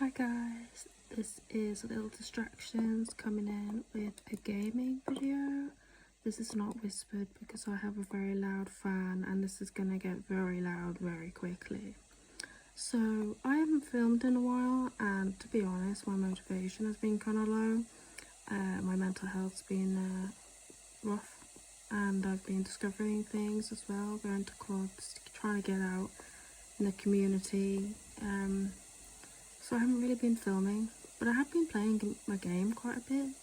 Hi guys, this is Little Distractions coming in with a gaming video. This is not whispered because I have a very loud fan and this is gonna get very loud very quickly. So I haven't filmed in a while, and to be honest my motivation has been kind of low. My mental health's been rough, and I've been discovering things as well, going to clubs, trying to get out in the community. So I haven't really been filming, but I have been playing my game quite a bit.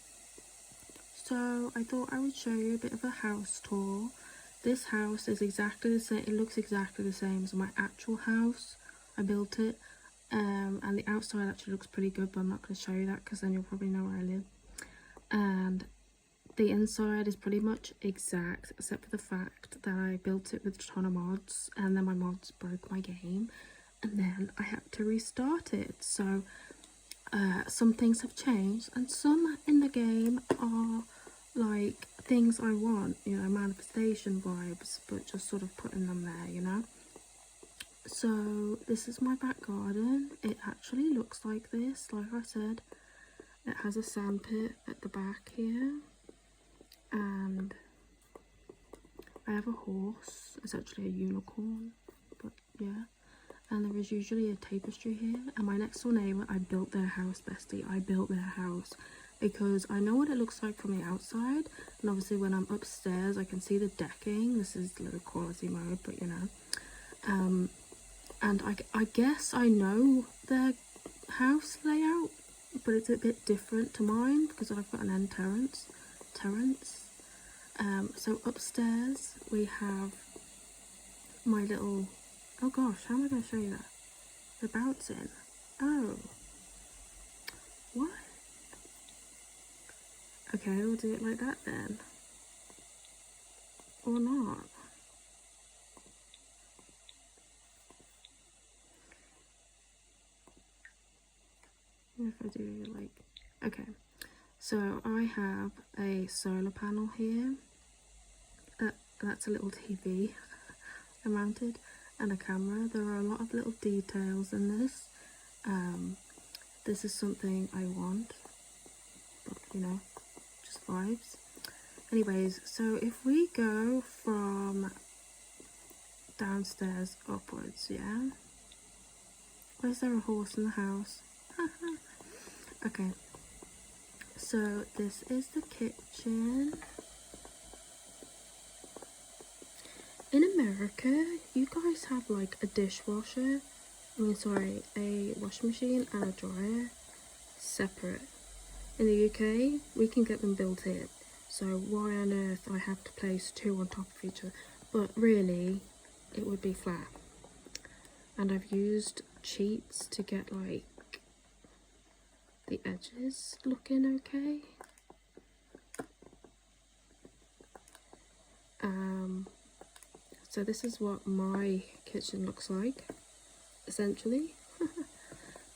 So I thought I would show you a bit of a house tour. This house is exactly the same, it looks exactly the same as my actual house. I built it, and the outside actually looks pretty good, but I'm not going to show you that because then you'll probably know where I live. And the inside is pretty much exact, except for the fact that I built it with a ton of mods, and then my mods broke my game, and then I had to restart it. So some things have changed, and some in the game are like things I want, you know, manifestation vibes, but just sort of putting them there, you know. So this is my back garden. It actually looks like this, like I said. It has a sand pit at the back here, and I have a horse. It's actually a unicorn, but yeah. And there is usually a tapestry here, and my next door neighbour, I built their house, bestie. I built their house because I know what it looks like from the outside, and obviously when I'm upstairs I can see the decking. This is low quality mode, but you know. And I guess I know their house layout, but it's a bit different to mine because I've got an end terrace. So upstairs we have my little, oh gosh, how am I going to show you that? The bouncing. Oh. What? Okay, we'll do it like that then. Or not. If I do like, okay. So I have a solar panel here. That's a little TV I mounted, and a camera. There are a lot of little details in this. This is something I want, but you know, just vibes. Anyways, so if we go from downstairs upwards, yeah. Why is there a horse in the house? Okay, so this is the kitchen. In America, you guys have like a dishwasher, a washing machine and a dryer separate. In the UK, we can get them built in. So why on earth I have to place two on top of each other? But really, it would be flat. And I've used cheats to get like the edges looking okay. So this is what my kitchen looks like, essentially.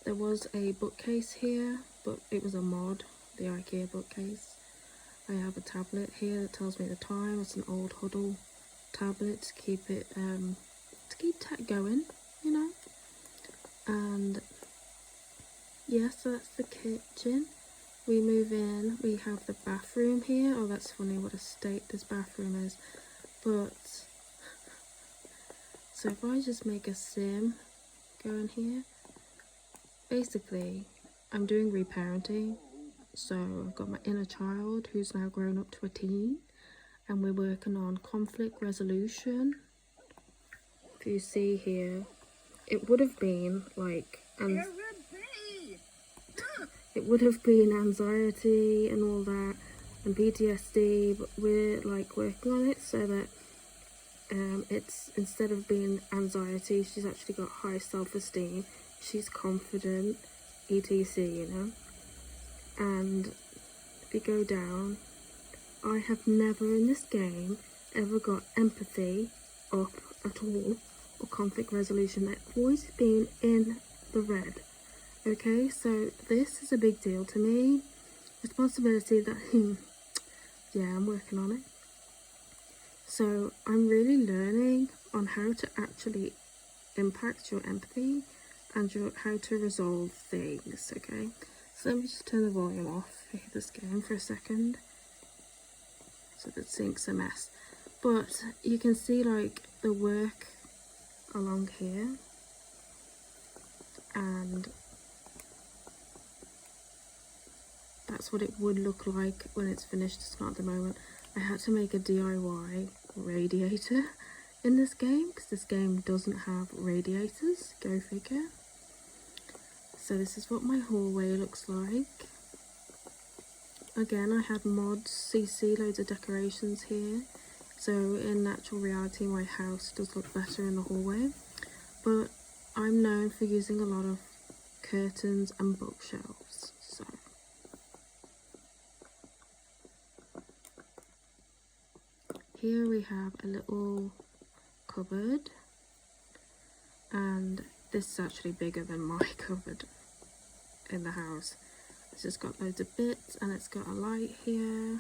There was a bookcase here, but it was a mod, the IKEA bookcase. I have a tablet here that tells me the time. It's an old Huddle tablet to keep it, tech going, you know. And yeah, so that's the kitchen. We move in, we have the bathroom here. Oh, that's funny what a state this bathroom is. But so if I just make a sim go in here, basically I'm doing reparenting. So I've got my inner child who's now grown up to a teen, and we're working on conflict resolution. If you see here, it would have been like, it would have been anxiety and all that, and PTSD, but we're like working on it so that it's, instead of being anxiety, she's actually got high self-esteem, she's confident, etc, you know. And if you go down, I have never in this game ever got empathy up at all, or conflict resolution. They've always been in the red. Okay, so this is a big deal to me. Responsibility that, yeah, I'm working on it. So I'm really learning on how to actually impact your empathy and how to resolve things, okay? So let me just turn the volume off for this game for a second, so the sink's a mess. But you can see like the work along here, and that's what it would look like when it's finished. It's not at the moment. I had to make a DIY radiator in this game because this game doesn't have radiators, go figure. So this is what my hallway looks like. Again, I had mods, CC, loads of decorations here. So in actual reality, my house does look better in the hallway. But I'm known for using a lot of curtains and bookshelves. So here we have a little cupboard, and this is actually bigger than my cupboard in the house. It's just got loads of bits, and it's got a light here,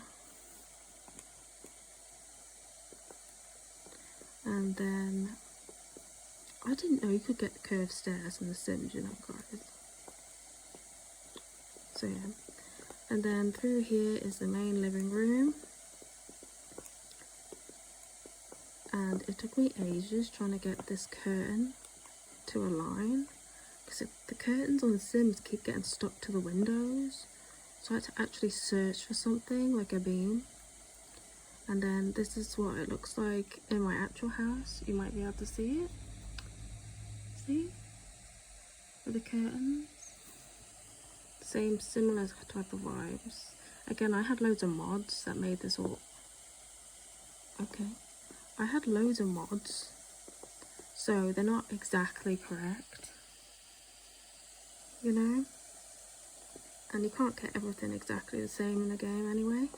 and then I didn't know you could get curved stairs in The Sims, you know, guys. So yeah, and then through here is the main living room, and it took me ages trying to get this curtain to align, because the curtains on The Sims keep getting stuck to the windows, so I had to actually search for something like a beam. And then this is what it looks like in my actual house. You might be able to see it. See? With the curtains. Same, similar type of vibes. Again, I had loads of mods that made this all... Okay. I had loads of mods, so they're not exactly correct, you know? And you can't get everything exactly the same in the game anyway.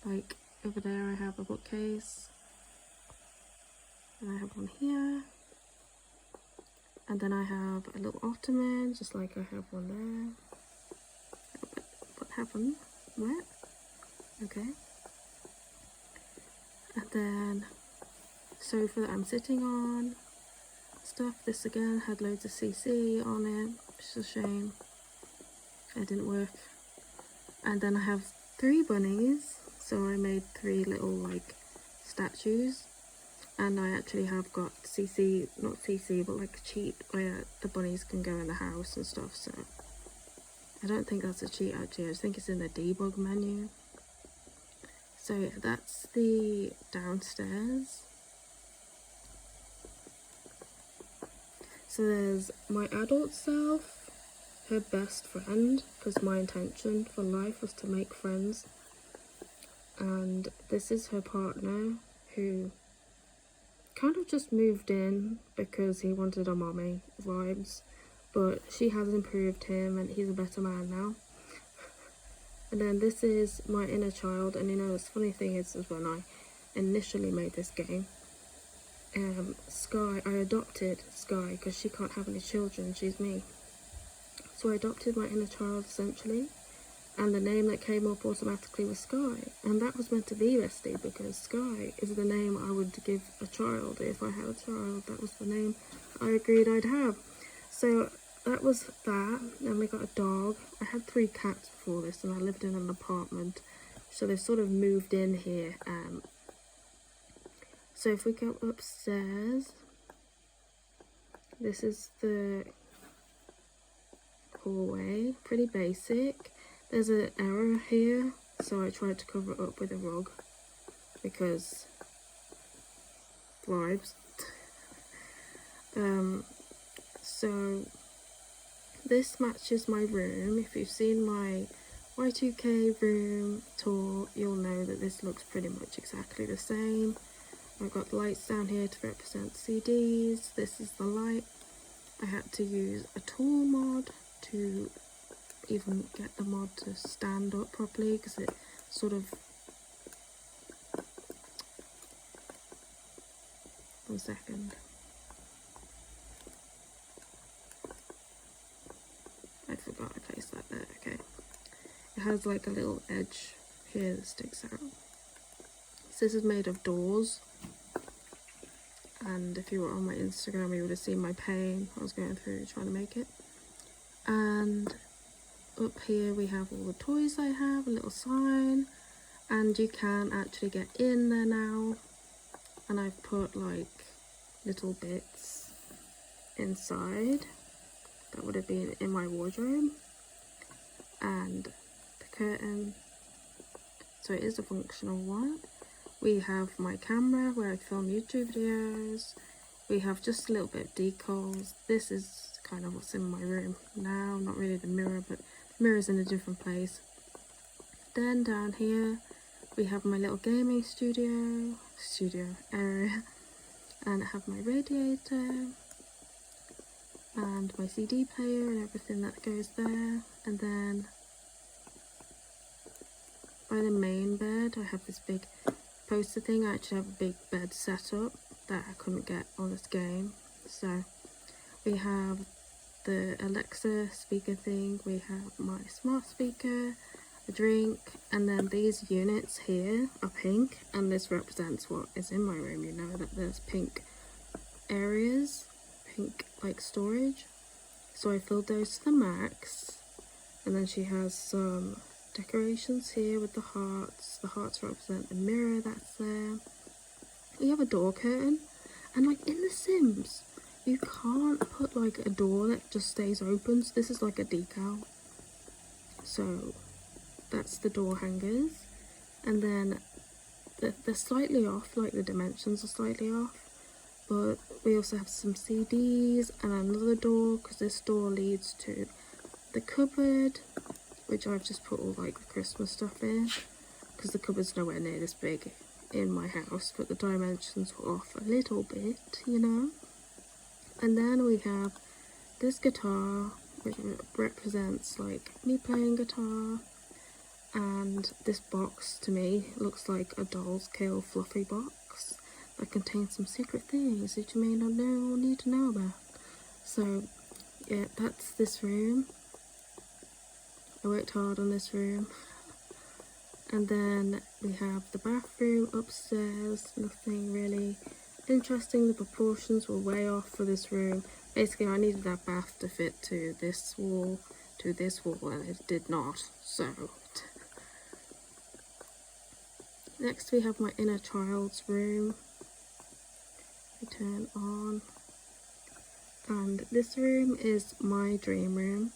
Like, over there I have a bookcase, and I have one here, and then I have a little ottoman, just like I have one there. What happened? What? Okay. And then sofa that I'm sitting on, stuff. This again had loads of CC on it, which is a shame. It didn't work. And then I have 3 bunnies, so I made 3 little like statues, and I actually have got CC, not CC, but like a cheat where the bunnies can go in the house and stuff. So I don't think that's a cheat actually, I just think it's in the debug menu. So yeah, that's the downstairs. So there's my adult self, her best friend, because my intention for life was to make friends. And this is her partner, who kind of just moved in because he wanted a mommy vibes, but she has improved him and he's a better man now. And then this is my inner child, and you know, the funny thing is when I initially made this game, Sky, I adopted Sky because she can't have any children, she's me. So I adopted my inner child essentially, and the name that came up automatically was Sky, and that was meant to be Bestie because Sky is the name I would give a child if I had a child. That was the name I agreed I'd have. So that was that. Then we got a dog. I had 3 cats before this, and I lived in an apartment, so they sort of moved in here. So if we go upstairs, this is the hallway, pretty basic. There's an error here, so I tried to cover it up with a rug because vibes. So this matches my room. If you've seen my Y2K room tour, you'll know that this looks pretty much exactly the same. I've got lights down here to represent CDs. This is the light. I had to use a tool mod to even get the mod to stand up properly, because it sort of... One second. I forgot I placed that there. Okay. It has like a little edge here that sticks out. So this is made of doors. and if you were on my Instagram you would have seen my pain I was going through trying to make it. And up here we have all the toys I have, a little sign, and you can actually get in there now, and I've put like little bits inside that would have been in my wardrobe, and the curtain, so it is a functional one. We have my camera where I film YouTube videos. We have just a little bit of decals. This is kind of what's in my room now, not really the mirror, but the mirror's in a different place. Then down here we have my little gaming studio area, and I have my radiator and my CD player and everything that goes there. And then by the main bed I have this big poster thing. I actually have a big bed set up that I couldn't get on this game. So we have the Alexa speaker thing, we have my smart speaker, a drink, and then these units here are pink, and this represents what is in my room. You know that there's pink areas, pink like storage, so I filled those to the max. And then she has some decorations here with the hearts. The hearts represent the mirror that's there. We have a door curtain, and like in The Sims you can't put like a door that just stays open, so this is like a decal. So that's the door hangers, and then they're slightly off, like the dimensions are slightly off. But we also have some CDs and another door, because this door leads to the cupboard, which I've just put all like the Christmas stuff in, because the cupboard's nowhere near this big in my house, but the dimensions were off a little bit, you know. And then we have this guitar, which represents like me playing guitar, and this box to me looks like a Doll's Kill fluffy box that contains some secret things that you may not know or need to know about. So yeah, that's this room. I worked hard on this room. And then we have the bathroom upstairs, nothing really interesting. The proportions were way off for this room. Basically I needed that bath to fit to this wall, and it did not. So next we have my inner child's room. I turn on, and this room is my dream room.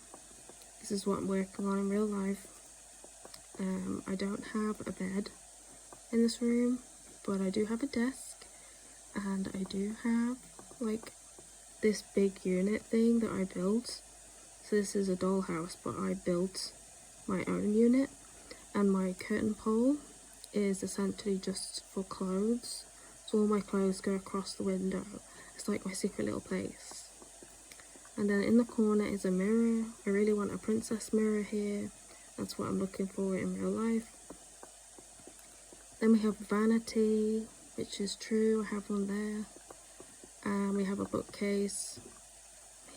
This is what I'm working on in real life. I don't have a bed in this room, but I do have a desk, and I do have like this big unit thing that I built. So this is a dollhouse, but I built my own unit, and my curtain pole is essentially just for clothes. So all my clothes go across the window. It's like my secret little place. And then in the corner is a mirror. I really want a princess mirror here. That's what I'm looking for in real life. Then we have vanity, which is true. I have one there. And we have a bookcase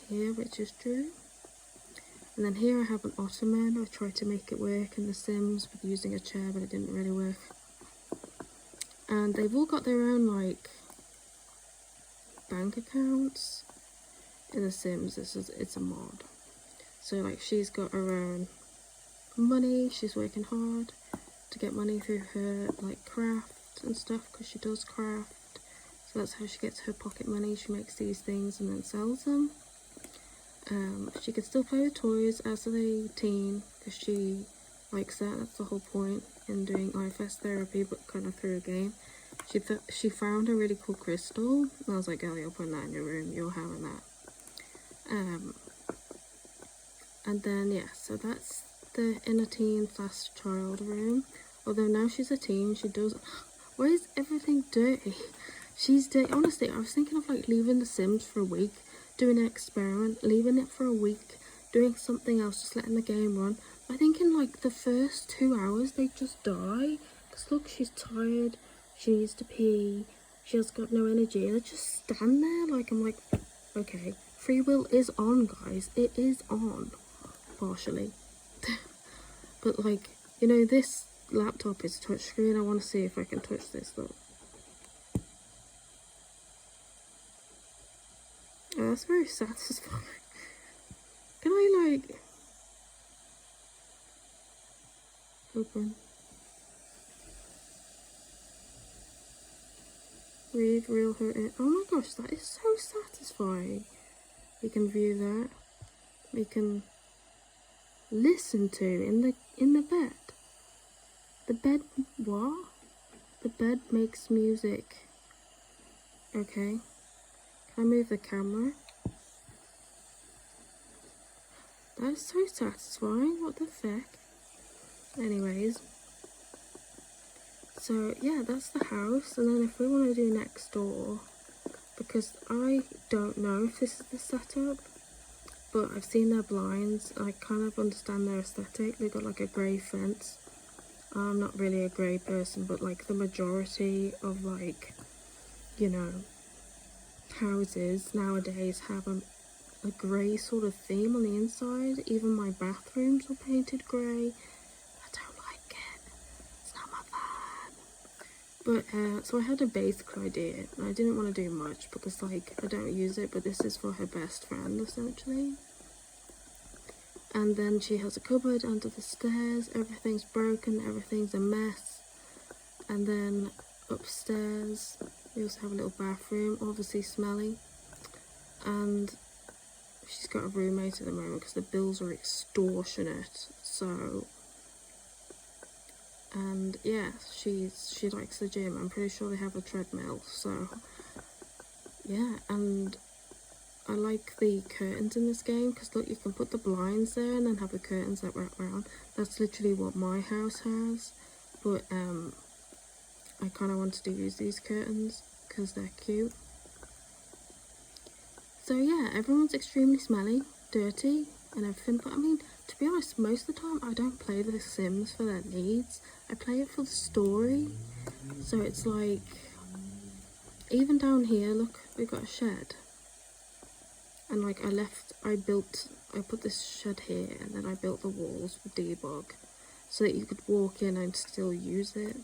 here, which is true. And then here I have an ottoman. I tried to make it work in The Sims with using a chair, but it didn't really work. And they've all got their own like bank accounts in The Sims. It's a mod. So like she's got her own money. She's working hard to get money through her like craft and stuff, because she does craft. So that's how she gets her pocket money. She makes these things and then sells them. She can still play with toys as a teen, because she likes that. That's the whole point in doing IFS therapy, but kind of through a game. She found a really cool crystal, and I was like, "Oh, you're putting that in your room. You're having that." And then yeah, so that's the inner teen / child room. Although now she's a teen, she does. Why is everything dirty? She's dirty. Honestly, I was thinking of like leaving The Sims for a week, doing an experiment, leaving it for a week, doing something else, just letting the game run. I think in like the first 2 hours they just die. Cause look, she's tired. She needs to pee. She has got no energy. They just stand there. Like I'm like, okay, free will is on, guys. It is on, partially. But like, you know, this laptop is touchscreen. I want to see if I can touch this though. that's very satisfying. Can I like open? Read real hurt. Oh my gosh, that is so satisfying. We can view that. We can listen to in the bed. The bed what? The bed makes music. Okay. Can I move the camera? That is so satisfying. What the feck? Anyways. So yeah, that's the house. And then if we want to do next door, because I don't know if this is the setup, but I've seen their blinds. I kind of understand their aesthetic. They've got like a grey fence. I'm not really a grey person, but like the majority of like, you know, houses nowadays have a grey sort of theme on the inside. Even my bathrooms were painted grey. I don't like it. It's not my vibe. But so I had a basic idea. I didn't want to do much because like I don't use it, but this is for her best friend essentially. And then she has a cupboard under the stairs. Everything's broken, everything's a mess. And then upstairs we also have a little bathroom, obviously smelly. And she's got a roommate at the moment because the bills are extortionate. So, and yeah, she likes the gym. I'm pretty sure they have a treadmill. So yeah, and I like the curtains in this game because look, you can put the blinds there and then have the curtains that wrap around. That's literally what my house has, but I kind of wanted to use these curtains because they're cute. So yeah, everyone's extremely smelly, dirty and everything, but I mean, to be honest, most of the time I don't play The Sims for their needs. I play it for the story. So it's like, even down here, look, we've got a shed. And like I put this shed here and then I built the walls for debug so that you could walk in and still use it.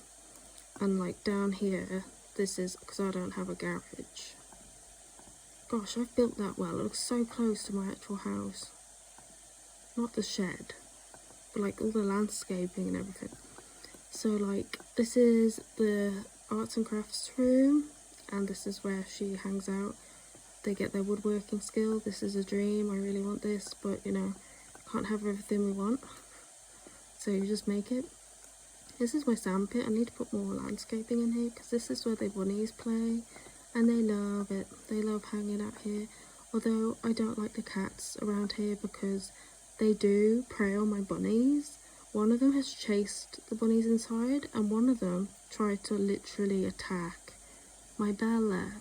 And like down here, this is because I don't have a garage. Gosh, I've built that well. It looks so close to my actual house. Not the shed, but like all the landscaping and everything. So like this is the arts and crafts room and this is where she hangs out. They get their woodworking skill. This is a dream. I really want this, but you know, can't have everything we want. So you just make it. This is my sandpit. I need to put more landscaping in here because this is where the bunnies play and they love it. They love hanging out here. Although I don't like the cats around here because they do prey on my bunnies. One of them has chased the bunnies inside and one of them tried to literally attack my Bella.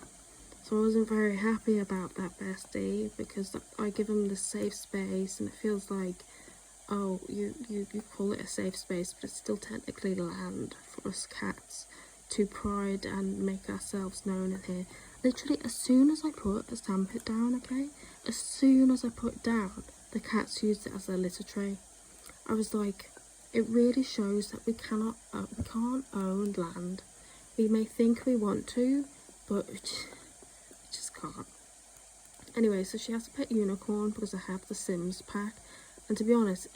So I wasn't very happy about that, bestie, because I give them the safe space and it feels like, oh, you call it a safe space, but it's still technically land for us cats to pride and make ourselves known in here. Literally, as soon as I put a sandpit down, okay, as soon as I put it down, the cats used it as their litter tray. I was like, it really shows that we can't own land. We may think we want to, but we just can't. Anyway, so she has a pet unicorn because I have the Sims pack. And to be honest,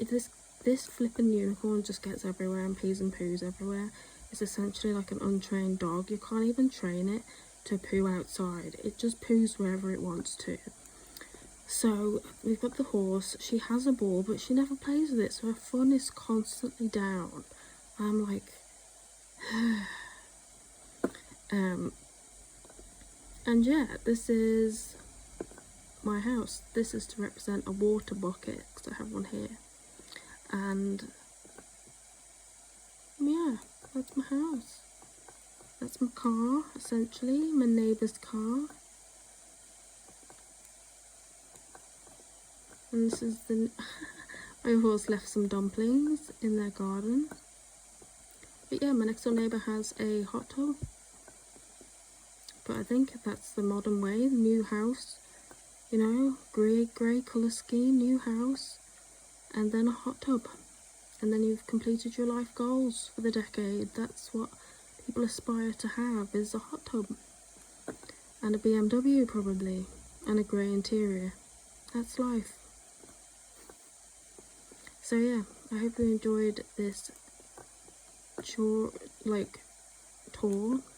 this flipping unicorn just gets everywhere and pees and poos everywhere. It's essentially like an untrained dog. You can't even train it to poo outside. It just poos wherever it wants to. So we've got the horse. She has a ball, but she never plays with it. So her fun is constantly down. I'm like, and yeah, this is my house. This is to represent a water bucket because I have one here. And yeah, that's my house. That's my car, essentially, my neighbour's car. And this is the my horse left some dumplings in their garden. But yeah, my next door neighbour has a hot tub. But I think that's the modern way, the new house. You know, grey colour scheme, new house, and then a hot tub. And then you've completed your life goals for the decade. That's what people aspire to have, is a hot tub. And a BMW probably. and a grey interior. That's life. So yeah, I hope you enjoyed this tour.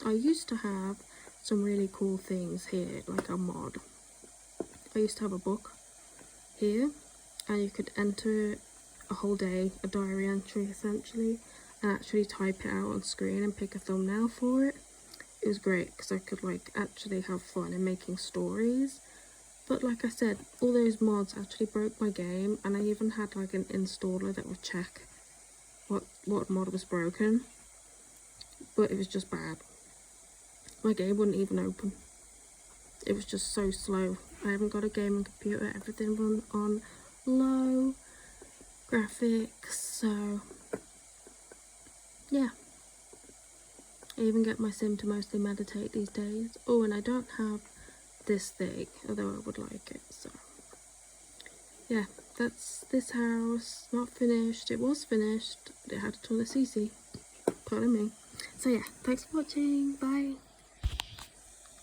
I used to have some really cool things here, like a mod. I used to have a book here, and you could enter a whole day, a diary entry essentially, and actually type it out on screen and pick a thumbnail for it. It was great because I could like actually have fun in making stories. But like I said, all those mods actually broke my game, and I even had like an installer that would check what mod was broken, but it was just bad. My game wouldn't even open. It was just so slow. I haven't got a gaming computer, everything run on low graphics, so yeah. I even get my sim to mostly meditate these days. Oh, and I don't have this thing, although I would like it, so yeah, that's this house. Not finished. It was finished, but it had a toilet CC. Pardon me. So yeah, thanks for watching. Bye.